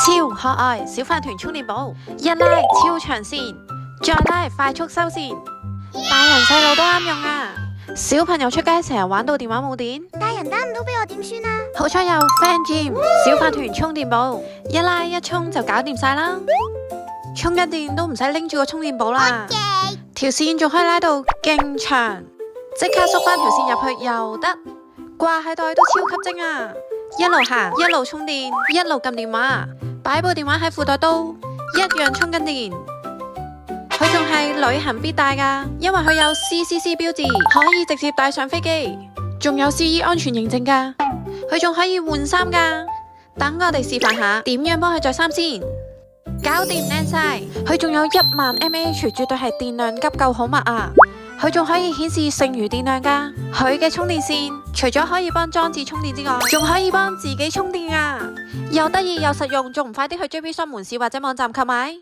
超可愛小飯團充電寶，一拉超長線，再拉快速收線，大人細路都啱用啊！小朋友出街成日玩到電話冇電，大人打唔到俾我點算啊？好彩有 Fan Gym 小飯團充電寶，一拉一充就搞掂晒啦！充緊電都唔使拎住個充電寶啦，條線仲可以拉到勁長，即刻縮翻條線入去又得，掛喺袋都超級精啊！一路行一路充電，一路撳電話，擺部電話喺褲袋都一樣充緊電。佢仲係旅行必帶㗎，因為佢有 CCC 標誌，可以直接帶上飛機，仲有 CE 安全認證㗎。佢仲可以換衫㗎。等我哋示範下點樣幫佢着衫先。搞掂靚晒，佢仲有10000 mAh，絕對係電量急夠好密啊！佢仲可以顯示剩餘電量㗎。佢嘅充電線除咗可以幫裝置充電之外，仲可以幫自己充電啊！又得意又實用，仲唔快啲去 JB Shop 門市或者網站購買？